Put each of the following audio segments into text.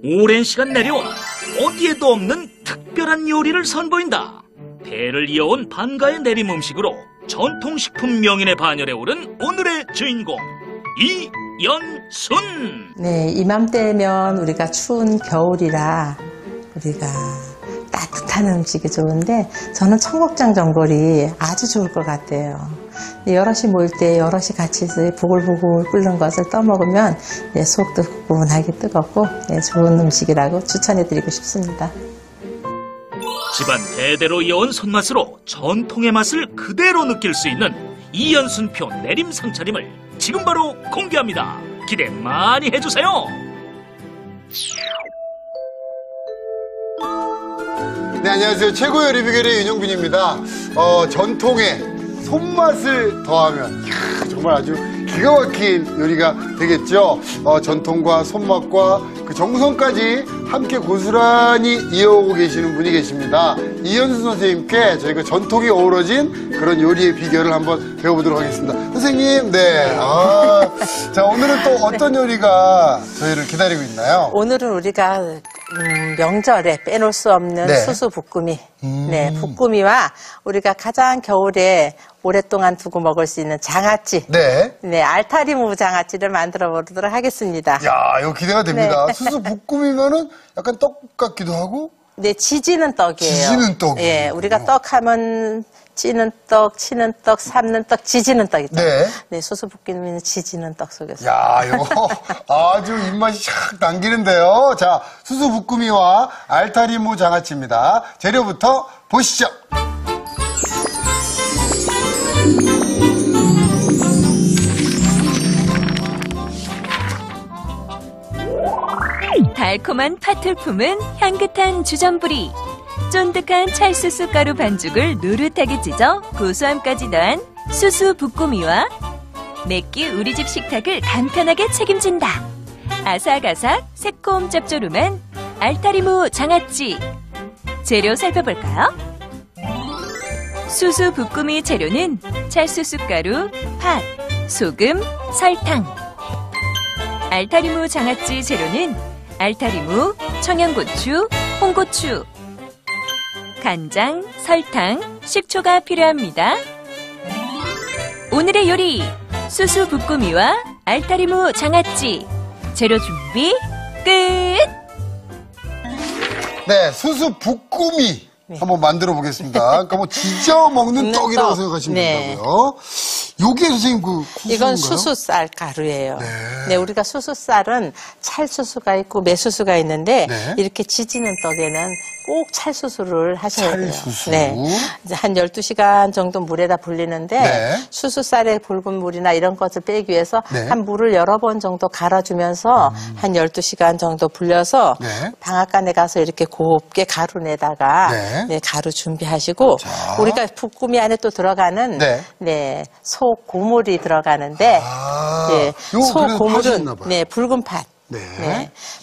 오랜 시간 내려온 어디에도 없는 특별한 요리를 선보인다. 대를 이어온 반가의 내림 음식으로 전통식품 명인의 반열에 오른 오늘의 주인공 이연순. 네, 이맘때면 우리가 추운 겨울이라 우리가 따뜻한 음식이 좋은데 저는 청국장 전골이 아주 좋을 것 같아요. 여럿이 모일 때 여럿이 같이 보글보글 끓는 것을 떠먹으면 속도 후끈하게 뜨겁고 좋은 음식이라고 추천해드리고 싶습니다. 집안 대대로 이어온 손맛으로 전통의 맛을 그대로 느낄 수 있는 이연순표 내림 상차림을 지금 바로 공개합니다. 기대 많이 해주세요. 네, 안녕하세요. 최고 요리 비결의 윤용빈입니다. 전통의 손맛을 더하면 정말 아주 기가 막힌 요리가 되겠죠. 전통과 손맛과 그 정성까지 함께 고스란히 이어오고 계시는 분이 계십니다. 이연순 선생님께 저희가 전통이 어우러진 그런 요리의 비결을 한번 배워보도록 하겠습니다. 선생님, 네. 자, 오늘은 또 어떤 요리가 저희를 기다리고 있나요? 오늘은 우리가 명절에 빼놓을 수 없는 수수 볶음이. 네, 볶음이와 우리가 가장 겨울에 오랫동안 두고 먹을 수 있는 장아찌. 네, 알타리무 장아찌를 만들어 보도록 하겠습니다. 야, 이거 기대가 됩니다. 네. 수수 볶음이면은 약간 떡 같기도 하고. 네, 지지는 떡이에요. 지지는 떡이에요. 예, 우리가 떡하면 찌는 떡, 치는 떡, 삶는 떡, 지지는 떡이죠. 네. 네, 수수볶음은 지지는 떡 속에서. 야, 이거 아주 입맛이 샥 당기는데요. 자, 수수볶음이와 알타리무 장아찌입니다. 재료부터 보시죠. 달콤한 팥을 품은 향긋한 주전부리, 쫀득한 찰수수 가루 반죽을 노릇하게 찢어 고소함까지 더한 수수 볶음이와 매끼 우리집 식탁을 간편하게 책임진다. 아삭아삭 새콤 짭조름한 알타리무 장아찌. 재료 살펴볼까요? 수수 볶음이 재료는 찰수수 가루, 팥, 소금, 설탕. 알타리무 장아찌 재료는 알타리무, 청양고추, 홍고추, 간장, 설탕, 식초가 필요합니다. 오늘의 요리, 수수 볶음이와 알타리무 장아찌. 재료 준비 끝! 네, 수수 볶음이 한번 만들어 보겠습니다. 그러니까 뭐 지져 먹는 떡이라고 생각하시면 된다고요. 요게 선생님 이건 수수쌀 가루예요. 네, 우리가 수수쌀은 찰수수가 있고 매수수가 있는데 이렇게 지지는 떡에는 꼭 찰수수를 하셔야 돼요. 네. 이제 한 12시간 정도 물에다 불리는데 수수쌀의 붉은 물이나 이런 것을 빼기 위해서 한 물을 여러 번 정도 갈아주면서 한 12시간 정도 불려서 방앗간에 가서 이렇게 곱게 가루 내다가 가루 준비하시고 우리가 볶음이 안에 또 들어가는 소 고물이 들어가는데 소 고물은 붉은 팥.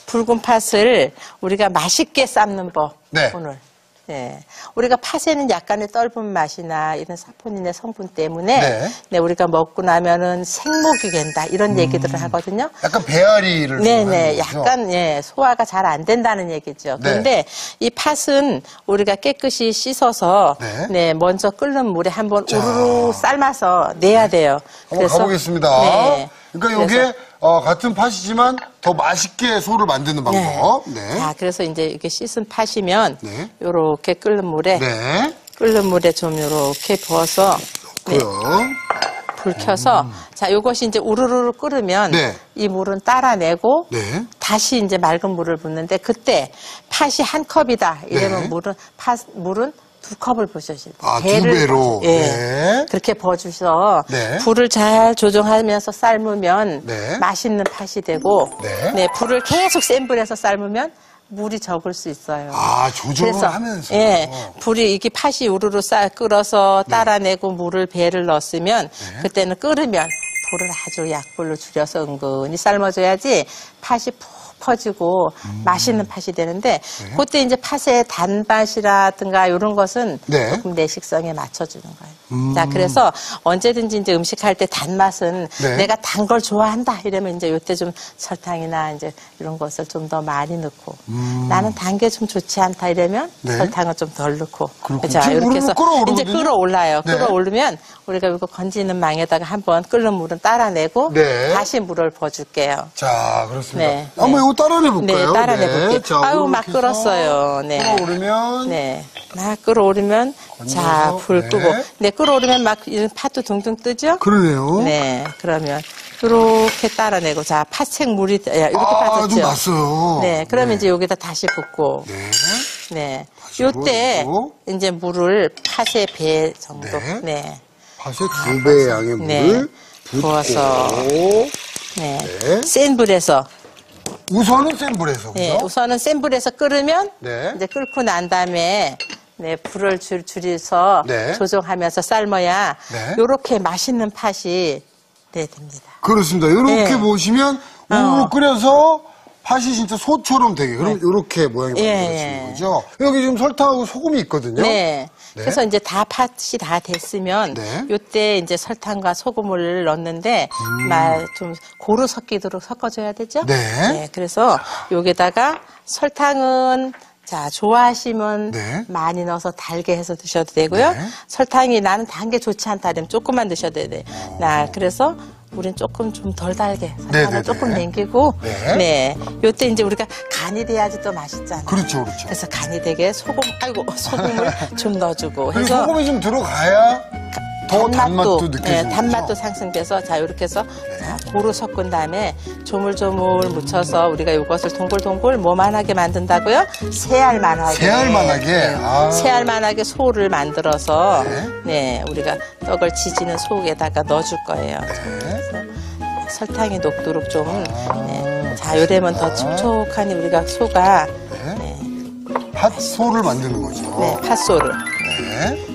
붉은 팥을 우리가 맛있게 삶는 법 오늘. 우리가 팥에는 약간의 떫은 맛이나 이런 사포닌의 성분 때문에 우리가 먹고 나면은 생목이 된다 이런 얘기들을 하거든요. 약간 배앓이를 약간 소화가 잘 안 된다는 얘기죠. 그런데 이 팥은 우리가 깨끗이 씻어서 먼저 끓는 물에 한번 우르르 삶아서 내야 돼요. 한번 가보겠습니다. 그러니까 이게 같은 팥이지만 더 맛있게 소를 만드는 방법. 자, 그래서 이제 이렇게 씻은 팥이면 요렇게 끓는 물에 좀 요렇게 부어서 불 켜서 자, 요것이 이제 우르르 끓으면 이 물은 따라내고 다시 이제 맑은 물을 붓는데 그때 팥이 한 컵이다. 이러면 물은 2컵을 부으셔야 돼요. 2배로. 그렇게 부어주셔서 불을 잘 조정하면서 삶으면 맛있는 팥이 되고 불을 계속 센 불에서 삶으면 물이 적을 수 있어요. 조정을 하면서. 불이 이게 팥이 우르르 끓어서 따라내고 물을 배를 넣었으면 그때는 끓으면 불을 아주 약불로 줄여서 은근히 삶아줘야지 팥이 푹 퍼지고 맛있는 팥이 되는데 그때 이제 팥의 단맛이라든가 이런 것은 네. 조금 내 식성에 맞춰주는 거예요. 자, 그래서 언제든지 이제 음식할 때 단맛은 네. 내가 단 걸 좋아한다 이러면 이제 요때 좀 설탕이나 이제 이런 것을 좀 더 많이 넣고 나는 단 게 좀 좋지 않다 이러면 네. 설탕을 좀 덜 넣고. 그렇군요. 자, 지금 이렇게 해서 끓어오르거든요? 이제 끓어올라요. 네. 끓어오르면 우리가 이거 건지는 망에다가 한번 끓는 물은 따라내고 네. 다시 물을 부어줄게요. 자, 그렇습니다. 네, 한번 이거 따라내 볼까요? 네, 따라내볼게요. 자, 아유, 막 이렇게 해서 끓었어요. 네. 끓어오르면 네. 막 끓어오르면 자, 불 네. 끄고. 네, 끓어오르면 막 이런 팥도 둥둥 뜨죠? 그러네요. 네, 그러면 이렇게 따라내고 자, 팥색 물이 이렇게 빠졌죠? 좀 났어요. 네, 그러면 이제 여기다 다시 붓고. 네. 네. 다시 요때 부어주고. 이제 물을 팥의 배 정도. 네. 네. 팥의 2배 양의 네. 물을 붓고. 부어서. 네. 네. 센 불에서. 우선은 센 불에서. 네. 그죠? 우선은 센 불에서 끓으면 네. 이제 끓고 난 다음에 네, 불을 줄여서 네. 조정하면서 삶아야 네. 요렇게 맛있는 팥이 네, 됩니다. 그렇습니다. 이렇게 네. 보시면 우르르 끓여서 팥이 진짜 소처럼 되게. 그럼 이렇게 모양이 예, 만들어지는 예. 거죠. 여기 지금 설탕하고 소금이 있거든요. 네. 네. 그래서 이제 다 팥이 다 됐으면 네. 요때 이제 설탕과 소금을 넣는데 좀 고루 섞이도록 섞어줘야 되죠? 네. 그래서 여기다가 설탕은 자, 좋아하시면 네. 많이 넣어서 달게 해서 드셔도 되고요. 네. 설탕이 나는 단 게 좋지 않다 그러면 조금만 드셔도 돼요. 그래서 우린 조금 좀 덜 달게 설탕을 네네네. 조금 남기고 네. 네. 요때 이제 우리가 간이 돼야지 또 맛있잖아요. 그렇죠, 그렇죠. 그래서 간이 되게 소금을 좀 넣어주고 그리고 해서 소금이 좀 들어가야 더 단맛도 느껴지는 네, 거죠. 단맛도 상승돼서 자 이렇게 해서 자, 고루 섞은 다음에 조물조물 묻혀서 우리가 이것을 동글동글 뭐만하게 만든다고요? 새알만하게. 새알만하게? 아. 새알만하게 소를 만들어서 네. 네, 우리가 떡을 지지는 속에다가 넣어줄 거예요. 네. 그래서 설탕이 녹도록 좀 네. 자 요래면 더 촉촉하니 우리가 소가 네. 팥소를 만드는 거죠. 네, 팥소를 네.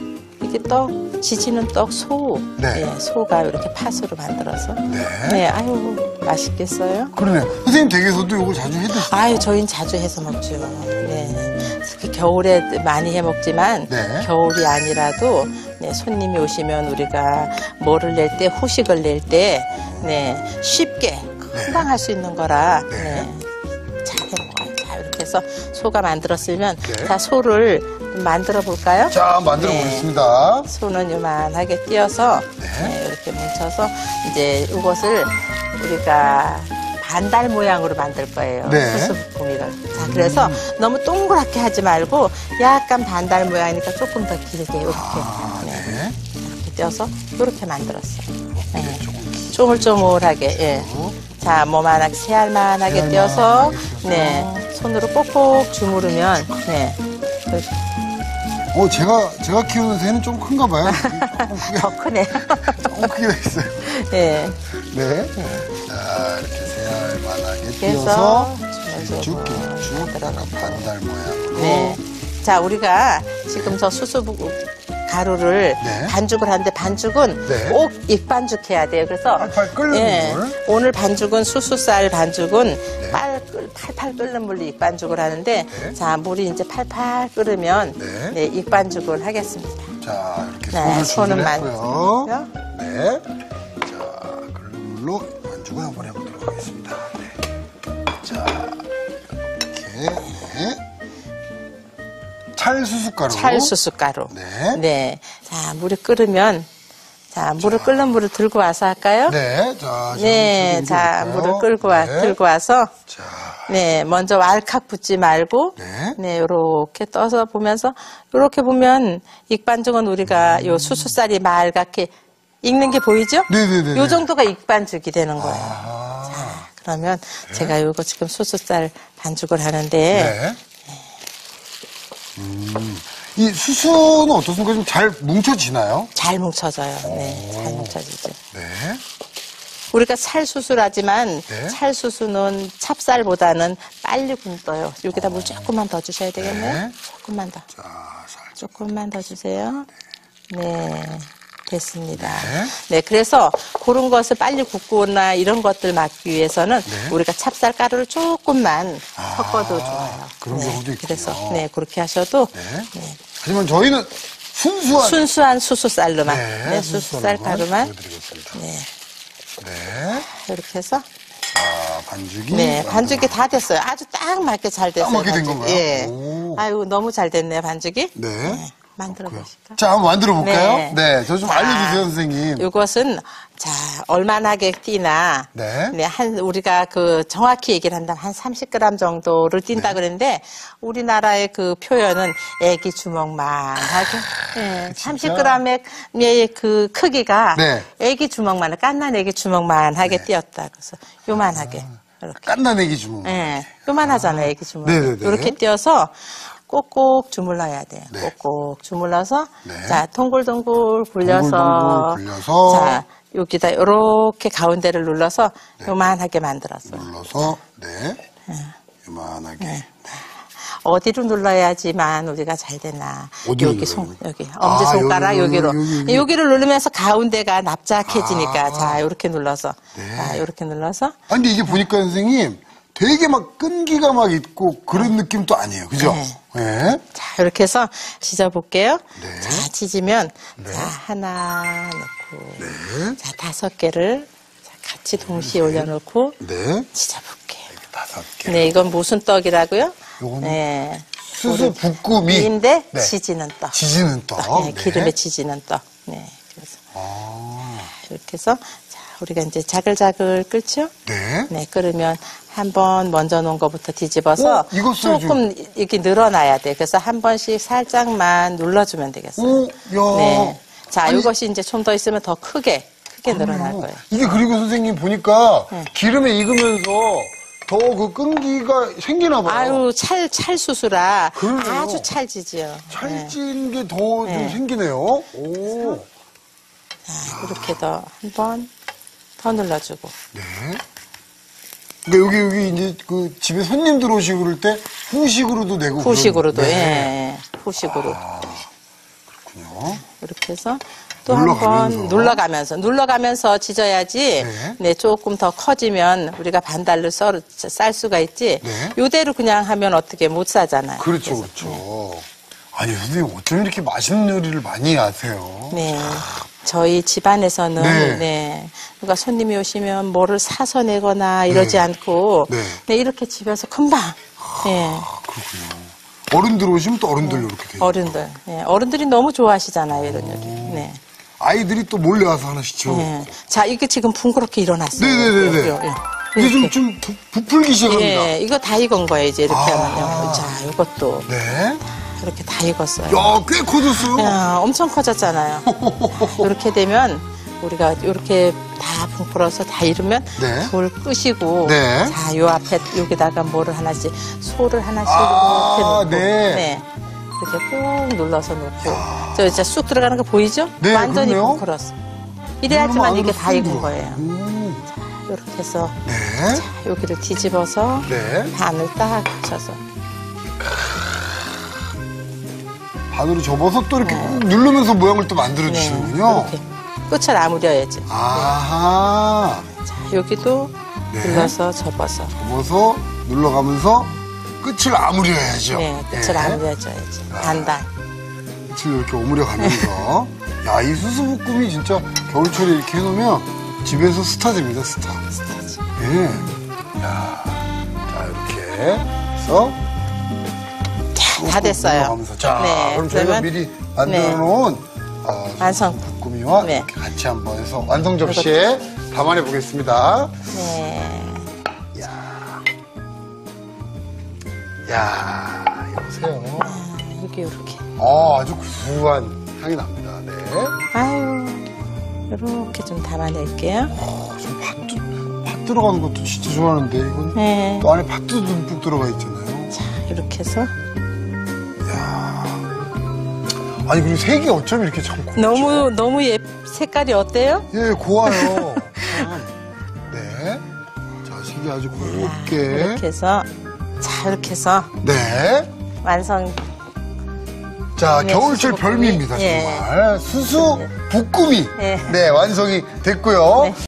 이게 떡 지지는 떡 소. 네. 소가 이렇게 팥으로 만들어서. 네. 아유, 맛있겠어요? 그러네요. 선생님 댁에서도 이거 자주 해 드시죠? 아유, 저희는 자주 해서 먹죠. 네. 특히 겨울에 많이 해 먹지만, 네. 겨울이 아니라도, 네, 손님이 오시면 우리가 뭐를 낼 때, 후식을 낼 때, 네, 쉽게, 금방 할 수 있는 거라, 네. 잘 해 먹어요. 자, 이렇게 해서 소가 만들었으면, 네. 자, 소를 만들어 볼까요? 자, 만들어 네. 보겠습니다. 손은 요만하게 띄어서 네. 이렇게 뭉쳐서 이제 이것을 우리가 반달 모양으로 만들 거예요. 네. 수수부꾸미를. 자, 그래서 너무 동그랗게 하지 말고 약간 반달 모양이니까 조금 더 길게 이렇게 네. 이렇게 띄어서 이렇게 만들었어요. 네. 쪼물쪼물하게. 예. 자, 뭐만하게 새알만하게 띄어서 네 손으로 꼭꼭 주무르면 네. 제가 키우는 새는 좀 큰가 봐요. 조금 크게, 더 크네요. 조금 크게 됐어요. 네. 네. 자, 이렇게 새알만하게 그래서 띄어서 쭉쭉쭉 약간 반달 모양으로. 네. 자, 우리가 지금 저 수수 가루를 네. 반죽을 하는데 반죽은 네. 꼭 익반죽 해야 돼요. 그래서 팔팔 끓는 물. 오늘 반죽은 수수쌀 반죽은 팔팔 끓는 물로 익반죽을 하는데 네. 자, 물이 이제 팔팔 끓으면 네. 네, 익반죽을 하겠습니다. 자, 이렇게 네, 손을 손은 준비했고요. 네. 자, 끓는 물로 반죽을 한번 해보도록 하겠습니다. 네. 자, 이렇게. 네. 찰수숫가루. 찰수숫가루. 네. 네. 자, 물이 끓으면 자, 물을 끓는 물을 들고 와서 할까요? 네. 자, 네, 자, 물을 들고 와서, 자, 네, 먼저 왈칵 붓지 말고, 네. 요렇게 떠서 보면서, 요렇게 보면, 익반죽은 우리가 요 수수쌀이 맑게 익는 게 보이죠? 네네네. 요 정도가 익반죽이 되는 거예요. 아, 자, 그러면 제가 요거 지금 수수쌀 반죽을 하는데, 네. 이 수수는 어떻습니까? 좀 잘 뭉쳐지나요? 잘 뭉쳐져요. 네, 잘 뭉쳐지죠. 네. 우리가 찰수수라지만 네. 찰수수는 찹쌀보다는 빨리 굶떠요. 여기다 물 조금만 더 주셔야 되겠네요. 네. 조금만 더. 자, 살짝. 조금만 더 주세요. 네. 됐습니다. 네, 그래서 그런 것을 빨리 굽거나 이런 것들 막기 위해서는 우리가 찹쌀가루를 조금만 섞어도 좋아요. 그런 경우도 있군요. 그래서 네, 그렇게 하셔도 하지만 저희는 순수한 수수쌀로만 수수쌀 가루만 보여드리겠습니다. 네, 네. 이렇게 해서 반죽이 네, 반죽이 다 됐어요. 아주 딱 맞게 잘 됐어요. 딱 맞게 된 반죽이. 건가요? 예. 오. 아유, 너무 잘 됐네요, 반죽이. 네. 만들어 보실까? 자, 한번 만들어 볼까요? 네. 네. 저 좀 자, 알려주세요, 선생님. 이것은 자 얼마나게 띠나 네. 한 우리가 그 정확히 얘기를 한다면 한 30g 정도를 띈다 그러는데 우리나라의 그 표현은 애기 주먹만하게 30g의 그 크기가 네. 애기 주먹만 깐난 애기 주먹만하게 띄었다 그래서 요만하게 이렇게 깐나내기 주먹. 예, 요만하잖아요 애기 주먹 네네네. 이렇게 띄어서 꼭꼭 주물러야 돼요. 네. 꼭꼭 주물러서 네. 자 동글동글 굴려서 동글동글 굴려서 자 여기다 이렇게 가운데를 눌러서 요만하게 만들었어요. 눌러서 네. 요만하게. 어디로 눌러야지만 우리가 잘 되나? 어디로 여기 눌러요? 여기 엄지 손가락 여기로 여기. 여기를 누르면서 가운데가 납작해지니까 자 이렇게 눌러서 자 이렇게 눌러서 아, 근데 이게 보니까 선생님 되게 막 끈기가 막 있고 그런 느낌도 아니에요. 그죠? 네. 자 이렇게 해서 지져볼게요. 네. 자 지지면 자 하나 넣고 자 5개를 자, 같이 동시에 올려놓고 네. 지져볼게요. 5개. 네 이건 무슨 떡이라고요? 요거는 네. 수수 붓구미. 인데 네. 지지는 떡. 지지는 떡. 네, 기름에 지지는 떡. 네. 그래서 이렇게 해서 자, 우리가 이제 자글자글 끓죠? 네. 네, 끓으면 한번 먼저 놓은 것부터 뒤집어서 익었어요, 조금 이렇게 늘어놔야 돼. 그래서 한 번씩 살짝만 눌러주면 되겠어요. 오, 야. 네. 자, 아니, 이것이 이제 좀 더 있으면 더 크게 늘어날 거예요. 이게 그리고 선생님 보니까 기름에 익으면서 더 그 끈기가 생기나 봐요. 아유, 찰수수라 그러네요. 아주 찰지지요. 네. 찰진 게 더 좀 생기네요. 오. 자, 이렇게 더 한 번 더 눌러주고. 네. 그러니까 여기 이제 그 집에 손님 들어오시고 그럴 때 후식으로도 내고 후식으로도, 그런- 예. 후식으로. 그렇군요. 이렇게 해서 또 한 번 눌러가면서 지져야지 네. 네, 조금 더 커지면 우리가 반달로 쌀 수가 있지 네. 요대로 그냥 하면 어떻게 못 싸잖아요. 그렇죠, 그렇죠. 아니 선생님 어쩜 이렇게 맛있는 요리를 많이 아세요? 네. 저희 집안에서는 네. 네. 누가 손님이 오시면 뭐를 사서 내거나 이러지 않고 네. 네, 이렇게 집에서 금방 네. 그렇군요. 어른들 오시면 또 어른들 이렇게 돼요. 어른들 네. 어른들이 너무 좋아하시잖아요 이런 요리. 네. 아이들이 또 몰래 와서 하나씩 지어먹고. 네. 자 이게 지금 붕그렇게 일어났어요. 네네네네. 이게 이렇게. 좀 부풀기 시작합니다. 예, 이거 다 익은 거예요, 이제 이렇게 하면요. 자, 이것도 네. 이렇게 다 익었어요. 야, 꽤 커졌어요. 야, 엄청 커졌잖아요. 이렇게 되면 우리가 이렇게 다 붕풀어서 다 이르면 네. 불 끄시고 네. 자, 요 앞에 여기다가 뭐를 하나씩 소를 하나씩 아, 이렇게 놓고 네. 이렇게 꾹 눌러서 놓고 저 이제 쑥 들어가는 거 보이죠? 네, 완전히 그럼요. 붕풀었어. 이래야지만 이게 다 익은 들어와. 거예요. 이렇게 해서 네. 여기를 뒤집어서 네. 반을 딱 붙여서 반으로 접어서 또 이렇게 꾹 누르면서 모양을 또 만들어 주시는군요. 이렇게 끝을 아무려야지. 아하. 자, 여기도 네. 눌러서 접어서. 접어서 눌러가면서 끝을 아무려야죠. 네, 끝을 아무려줘야지. 단단. 끝을 이렇게 오므려가면서. 야, 이 수수부꾸미 진짜 겨울철에 이렇게 해놓으면 집에서 스타됩니다, 스타. 스타지. 예. 야, 자, 이렇게 해서. 자, 다 됐어요. 올라가면서. 자, 네, 그럼 저희가 그러면 미리 만들어 놓은 완성. 부꾸미와 네. 이렇게 같이 한번 해서 완성 접시에 담아내 보겠습니다. 네. 야, 이거 보세요. 여기 이렇게. 아주 구수한 향이 납니다. 네. 아유, 이렇게 좀 담아낼게요. 좀 팥 들어가는 것도 진짜 좋아하는데 이건 네. 또 안에 팥도 듬뿍 들어가 있잖아요. 자, 이렇게 해서. 아니 그리고 색이 어쩜 이렇게 참 곱죠? 너무 색깔이 어때요? 예, 고와요. 참. 네. 자, 색이 아주 곱게. 이렇게 해서. 자, 이렇게 해서 네. 완성. 자, 네, 겨울철 수수 별미입니다, 예. 정말. 수수 볶음이 예. 네, 완성이 됐고요. 네.